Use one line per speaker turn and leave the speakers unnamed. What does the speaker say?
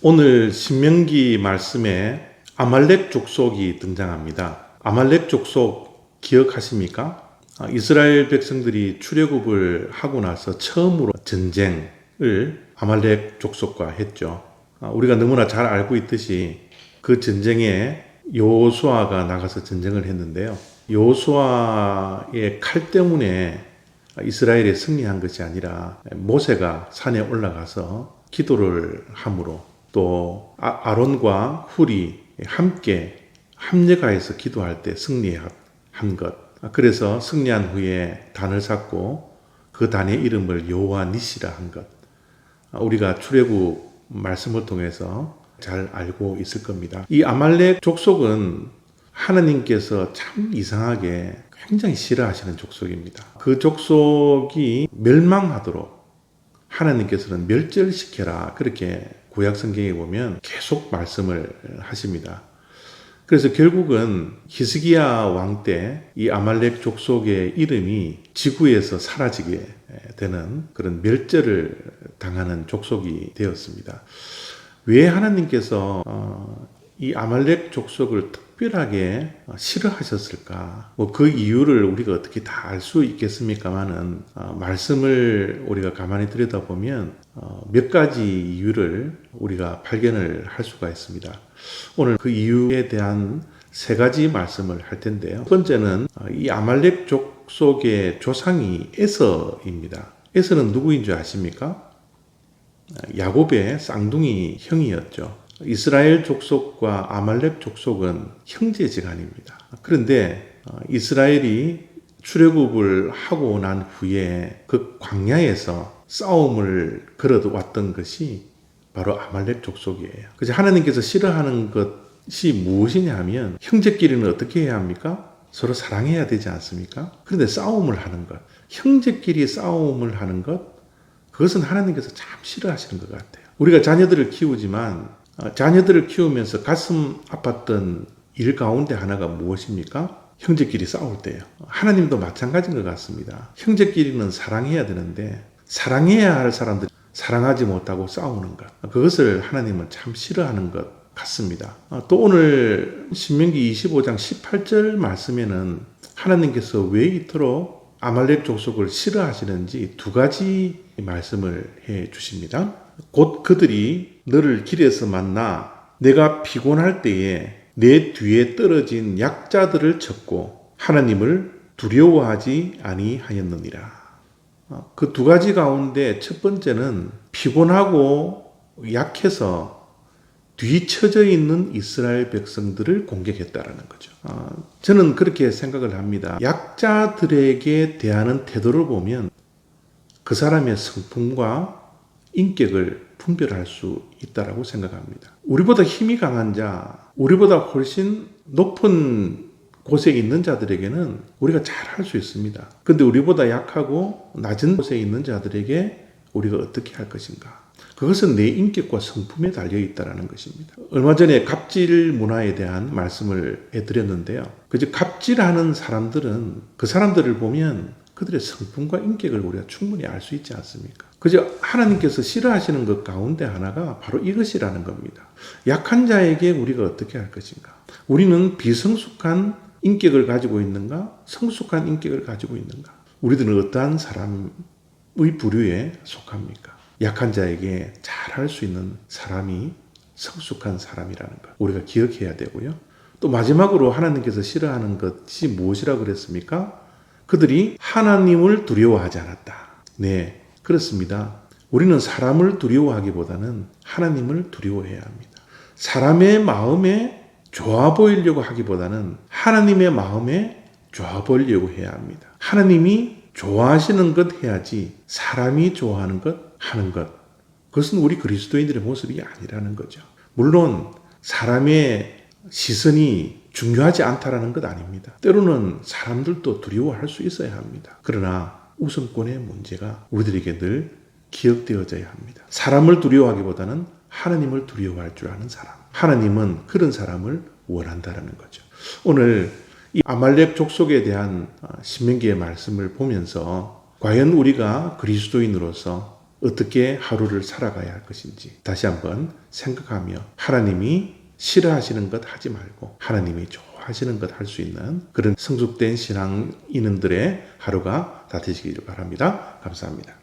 오늘 신명기 말씀에 아말렉 족속이 등장합니다. 아말렉 족속 기억하십니까? 이스라엘 백성들이 출애굽을 하고 나서 처음으로 전쟁을 아말렉 족속과 했죠. 우리가 너무나 잘 알고 있듯이 그 전쟁에 여호수아가 나가서 전쟁을 했는데요. 여호수아의 칼 때문에 이스라엘이 승리한 것이 아니라 모세가 산에 올라가서 기도를 함으로 또 아론과 훌이 함께 합력하여서 기도할 때 승리한 것. 그래서 승리한 후에 단을 쌓고 그 단의 이름을 여호와 니시라 한 것. 우리가 출애굽 말씀을 통해서 잘 알고 있을 겁니다. 이 아말렉 족속은 하나님께서 참 이상하게 굉장히 싫어하시는 족속입니다. 그 족속이 멸망하도록 하나님께서는 멸절시켜라, 그렇게 구약 성경에 보면 계속 말씀을 하십니다. 그래서 결국은 히스기야 왕 때 이 아말렉 족속의 이름이 지구에서 사라지게 되는 그런 멸절을 당하는 족속이 되었습니다. 왜 하나님께서 이 아말렉 족속을 특별하게 싫어하셨을까? 그 이유를 우리가 어떻게 다 알 수 있겠습니까마는 말씀을 우리가 가만히 들여다보면 몇 가지 이유를 우리가 발견을 할 수가 있습니다. 오늘 그 이유에 대한 세 가지 말씀을 할 텐데요. 첫 번째는 이 아말렉 족속의 조상이 에서입니다. 에서는 누구인 줄 아십니까? 야곱의 쌍둥이 형이었죠. 이스라엘 족속과 아말렉 족속은 형제지간입니다. 그런데 이스라엘이 출애굽을 하고 난 후에 그 광야에서 싸움을 걸어왔던 것이 바로 아말렉 족속이에요. 그래서 하나님께서 싫어하는 것이 무엇이냐 하면 형제끼리는 어떻게 해야 합니까? 서로 사랑해야 되지 않습니까? 그런데 싸움을 하는 것, 형제끼리 싸움을 하는 것, 그것은 하나님께서 참 싫어하시는 것 같아요. 우리가 자녀들을 키우지만 자녀들을 키우면서 가슴 아팠던 일 가운데 하나가 무엇입니까? 형제끼리 싸울 때예요. 하나님도 마찬가지인 것 같습니다. 형제끼리는 사랑해야 되는데 사랑해야 할 사람들이 사랑하지 못하고 싸우는 것, 그것을 하나님은 참 싫어하는 것 같습니다. 또 오늘 신명기 25장 18절 말씀에는 하나님께서 왜 이토록 아말렉 족속을 싫어하시는지 두 가지 말씀을 해 주십니다. 곧 그들이 너를 길에서 만나 내가 피곤할 때에 내 뒤에 떨어진 약자들을 쳤고 하나님을 두려워하지 아니하였느니라. 그 두 가지 가운데 첫 번째는 피곤하고 약해서 뒤처져 있는 이스라엘 백성들을 공격했다라는 거죠. 저는 그렇게 생각을 합니다. 약자들에게 대하는 태도를 보면 그 사람의 성품과 인격을 분별할 수 있다라고 생각합니다. 우리보다 힘이 강한 자, 우리보다 훨씬 높은 곳에 있는 자들에게는 우리가 잘 할 수 있습니다. 그런데 우리보다 약하고 낮은 곳에 있는 자들에게 우리가 어떻게 할 것인가? 그것은 내 인격과 성품에 달려있다는 것입니다. 얼마 전에 갑질 문화에 대한 말씀을 해드렸는데요. 그저 갑질하는 사람들은 그 사람들을 보면 그들의 성품과 인격을 우리가 충분히 알 수 있지 않습니까? 그저 하나님께서 싫어하시는 것 가운데 하나가 바로 이것이라는 겁니다. 약한 자에게 우리가 어떻게 할 것인가? 우리는 비성숙한 인격을 가지고 있는가? 성숙한 인격을 가지고 있는가? 우리들은 어떠한 사람의 부류에 속합니까? 약한 자에게 잘할 수 있는 사람이 성숙한 사람이라는 것, 우리가 기억해야 되고요. 또 마지막으로 하나님께서 싫어하는 것이 무엇이라고 그랬습니까? 그들이 하나님을 두려워하지 않았다. 네, 그렇습니다. 우리는 사람을 두려워하기보다는 하나님을 두려워해야 합니다. 사람의 마음에 좋아 보이려고 하기보다는 하나님의 마음에 좋아 보이려고 해야 합니다. 하나님이 좋아하시는 것 해야지 사람이 좋아하는 것 하는 것, 그것은 우리 그리스도인들의 모습이 아니라는 거죠. 물론 사람의 시선이 중요하지 않다라는 것 아닙니다. 때로는 사람들도 두려워할 수 있어야 합니다. 그러나 우선권의 문제가 우리들에게 늘 기억되어져야 합니다. 사람을 두려워하기보다는 하나님을 두려워할 줄 아는 사람, 하나님은 그런 사람을 원한다라는 거죠. 오늘 이 아말렉 족속에 대한 신명기의 말씀을 보면서 과연 우리가 그리스도인으로서 어떻게 하루를 살아가야 할 것인지 다시 한번 생각하며 하나님이 싫어하시는 것 하지 말고 하나님이 좋아하시는 것 할 수 있는 그런 성숙된 신앙인들의 하루가 다 되시길 바랍니다. 감사합니다.